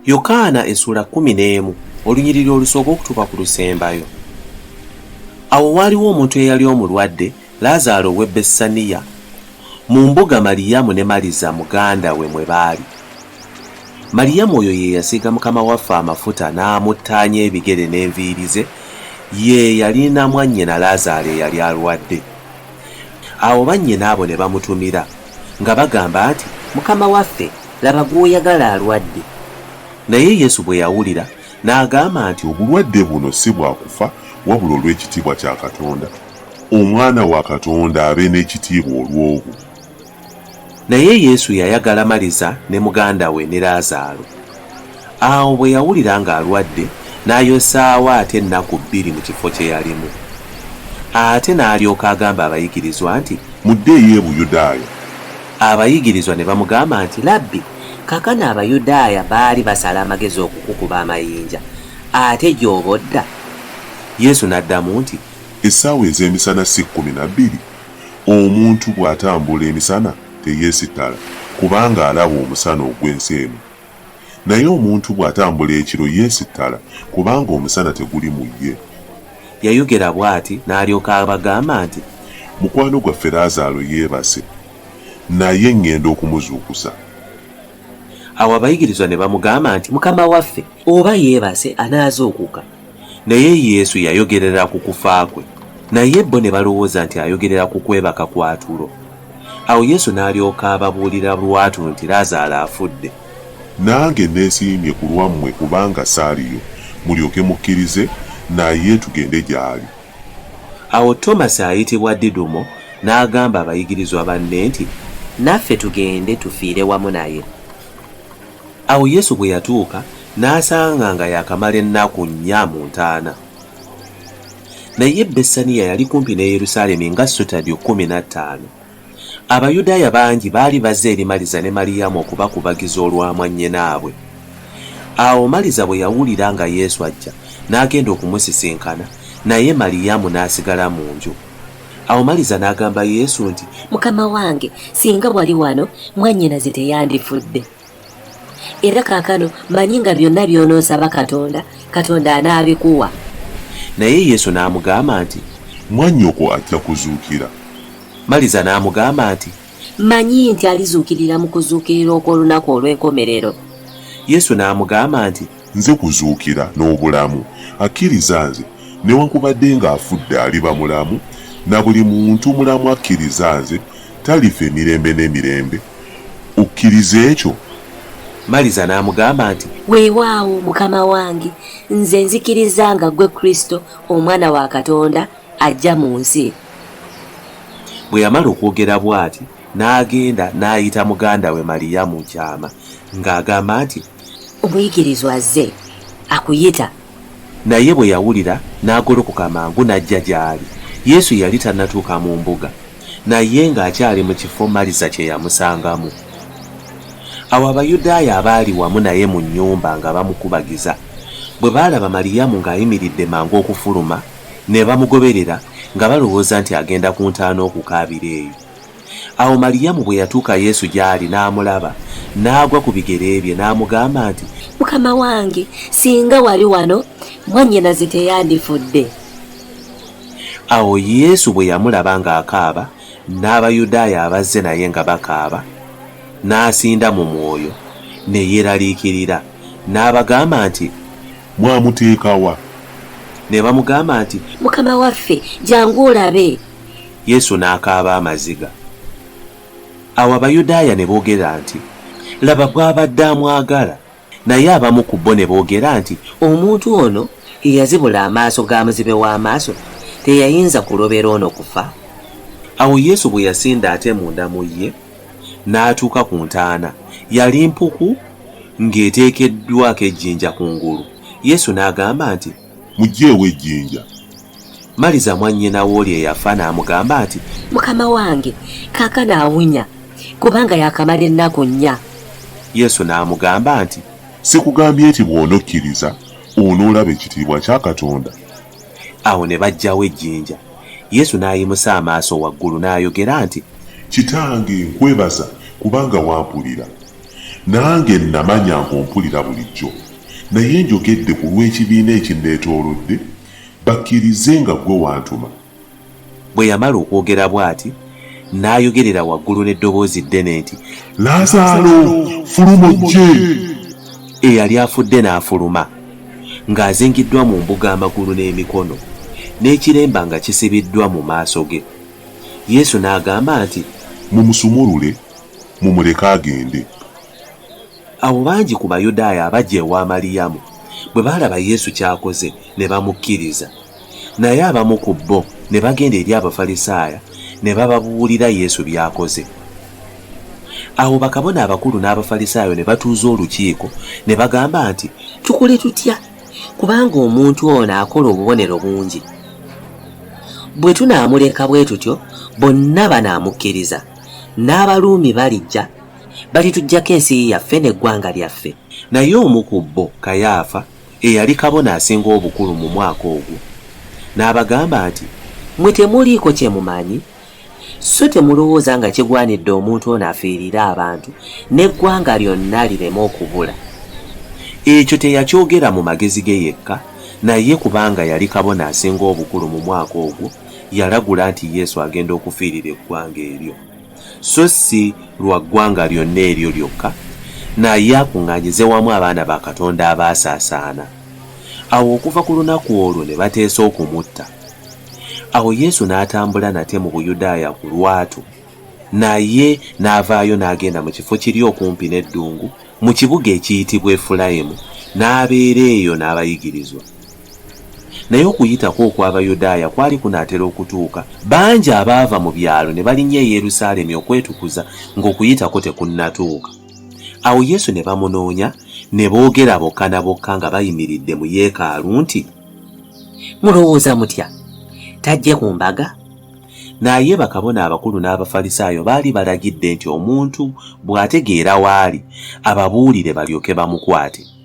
Yokaana essula 11 olunyiriri olusooka okutuuka ku lusembayo. Awo waaliwo omuntu eyali omulwadde, Laazaalo ow'e Besaniya, mu mbuga Maliyamu ne Maliza muganda we mwe baali. Maliyamu oyo ye yasiiga Mukama waffe amafuta n'amuttaanya ebigere n'enviiri ze, ye yalina mwannyina Laazaalo eyali alwadde. Awo bannyina abo ne bamutumira nga bagamba nti, Mukama waffe, laba gw'oyagala alwadde. Naye Yesu bwe yawulira n'agamba nti, obulwadde buno si bwa kufa wabula olw'ekitiibwa kya Katonda, omwana wa Katonda abe n'ekitiibwa olw'obwo. Naye Yesu yayagala Maliza ne muganda we ne Laazaalo. Awo bwe yawulira ng'alwadde n'ayosaawo ate ennaku 2 mu kifo kye yalimu. Ate n'alyoka agamba abayigirizwa nti, muddeeyo e Buyudaaya. Abayigirizwa ne bamugamba nti, Labbi, kaakano Abayudaaya baali basala amagezi okukukuba amayinja, ate gy'oba odda? Yesu n'addamu nti, essaawa ez'emisana si 12? Omuntu bw'atambula emisana teyeesittala, kubanga alaba omusana ogw'ensi eno. Naye omuntu bw'atambula ekiro yeesittala, kubanga omusana teguli mu ye. Yayogera bw'ati n'alyoka abagamba nti, mukwano gwaffe Laazaalo yeebase, naye ŋŋenda okumuzuukusa. Awo abayigirizwa ne bamugamba nti, Mukama waffe, oba yeebase anaazuukuka. Naye Yesu yayogerera ku kufa kwe, naye bo ne balowooza nti ayogerera ku kwebaka kwa tulo. Awo Yesu n'alyoka ababuulira lwatu nti Laazaalo afudde. Nange neesiimye ku lwammwe kubanga saaliyo, mulyoke mukkirize, naye tugende gy'ali. Awo Tomasi ayitibwa Didumo n'agamba abayigirizwa banne nti, naffe tugende tufiire wamu naye. Awo Yesu bwe yatuuka n'asanga nga yakamala ennaku 4 mu ntaana. Naye Besaniya yali kumpi ne Yerusaalemi nga Sutadio 15. Abayudaaya bangi baali bazze eri Maliza ne Maliyamu okubakubagiza olwa mwannyinaabwe. Awo Maliza bwe yawulira nga Yesu ajja n'agenda okumusisinkana, naye Maliyamu n'asigala mu nju. Awo Maliza n'agamba Yesu nti, Mukama wange, singa wali wano mwannyinaze teyandifudde. Era kaakano manyi nga byonna by'onoosaba Katonda, Katonda anaabikuwa. Naye Yesu n'amugamba nti, mwannyoko ajja kuzuukira. Maliza n'amugamba nti, manyi nti alizuukirira mu kuzuukirira okw'olunaku olw'enkomerero. Yesu n'amugamba nti, nze kuzuukira n'obulamu. Akkiriza nze, newankubadde ng'afudde aliba mulamu, na buli muntu mulamu akkiriza nze talifa emirembe n'emirembe. Okkiriza ekyo? Maliza n'amugamba nti, weewaawo Mukama wange, nze nzikiriza nga ggwe Kristo, omwana wa Katonda, ajja mu nsi. Bwe yamala okwogera bw'ati n'agenda n'ayita muganda we Maliyamu kyama ng'agamba nti, omuyigirizwa azze akuyita. Naye bwe yawulira n'agolokoka mangu n'ajja gy'ali. Yesu yali tannatuuka mu mbuga, naye ng'akyali mu kifo Maliza kye yamusangamu. Awo Abayudaaya abaali wamu naye mu nnyumba nga bamukubagiza bwe baalaba Maliyamu ng'ayimiridde mangu okufuluma, ne bamugoberera nga balowooza nti agenda ku ntaana okukaabira eyo. Awo Maliyamu bwe yatuuka Yesu gy'ali n'amulaba, n'agwa ku bigere bye n'amugamba nti, Mukama wange, singa wali wano mwannyinaze teyandifudde. Awo Yesu bwe yamulaba ng'akaaba, n'Abayudaaya abazze naye nga bakaaba, n'asinda mu mwoyo, ne yeeraliikirira, n'abagamba nti, mwamuteeka wa? Ne bamugamba nti, Mukama waffe, jangu olabe. Yesu n'akaaba amaziga. Awo Abayudaaya ne boogera nti, laba bw'abadde amwagala. Naye abamu ku bo ne boogera nti, omuntu ono eyazibula amaaso ga muzibe w'amaaso teyayinza kulobera ono kufa. Awo Yesu bwe yasinda ate munda mu ye, n'atuuka ku ntaana. Yali mpuku ng'eteekeddwako ejjinja kungulu. Yesu n'agamba nti, muggyeewo ejjinja. Maliza mwannyinawe oli eyafa n'amugamba nti, Mukama wange, kaakano awunya, kubanga yakamala ennaku 4. Yesu n'amugamba nti, sikugambye nti bw'onokkiriza onoolaba ekitiibwa kya Katonda. Awo ne baggyawo ejjinja. Yesu n'ayimusa amaaso waggulu n'ayogera nti, Kitange, nkwebaza kubanga wampulira. nange namanya ng'ompulira bulijjo, naye njogedde ku lw'ekibiina ekinneetoolodde bakkirize nga ggwe wantuma. Bwe yamala okwogera bw'ati, n'ayogerera waggulu n'eddoboozi ddene nti, Laazaalo, fuluma ojje! Eyali afudde n'afuluma, ng'azingiddwa mu mbuga amagulu n'emikono, n'ekiremba nga kisibiddwa mu maaso ge. Yesu n'agamba nti, Mumusumulule, mumuleke agende. Awo bangi ku Bayudaaya abajja ewa Maliyamu bwe baalaba Yesu ky'akoze ne bamukkiriza. Naye abamu ku bo ne bagenda eri Abafalisaayo ne bababuulira Yesu by'akoze. Awo bakabona abakulu n'Abafalisaayo ne batuuza olukiiko ne bagamba nti, Tukole tutya? Kubanga omuntu ono akola obubonero bungi. Bwe tunaamuleka bwe tutyo, bonna banaamukkiriza. N'Abaruumi balijja, balituggyako ensi yaffe n'eggwanga lyaffe. Naye omu ku bo, Kayaafa, eyali kabona asinga obukulu mu mwaka ogwo, n'abagamba nti, Mmwe temuliiko kye mumanyi? So temulowooza nga kigwanidde omuntu ono afiirire abantu n'eggwanga lyonna lireme okubula? Ekyo teyakyogera mu magezi ge yekka, naye kubanga yali kabona asinga obukulu mu mwaka ogwo, yalagula nti Yesu agenda okufiirira eggwanga eryo, so si lwa ggwanga lyonna eryo lyokka, naye akuŋŋaanyize wamu abaana ba Katonda abaasaasaana. Awo okuva ku lunaku olwo ne bateesa okumutta. Awo Yesu n'atambula nate mu Buyudaaya ku lwatu, naye n'avaayo n'agenda mu kifo kiri okumpi n'eddungu, mu kibuga ekiyitibwa Efulayimu, n'abeera eyo n'abayigirizwa. Naye okuyitako okw'Abayudaaya kwali kunaatera okutuuka, bangi abaava mu byalo ne balinnya e Yerusaalemi okwetukuza ng'okuyitako tekunnatuuka. Awo Yesu ne bamunoonya, ne boogera bokka na bokka nga bayimiridde mu yeekaalu nti, Mulowooza mutya? Tajje ku mbaga? Naye bakabona abakulu n'Abafalisaayo baali balagidde nti omuntu bw'ategeera waali ababuulire balyoke bamukwate.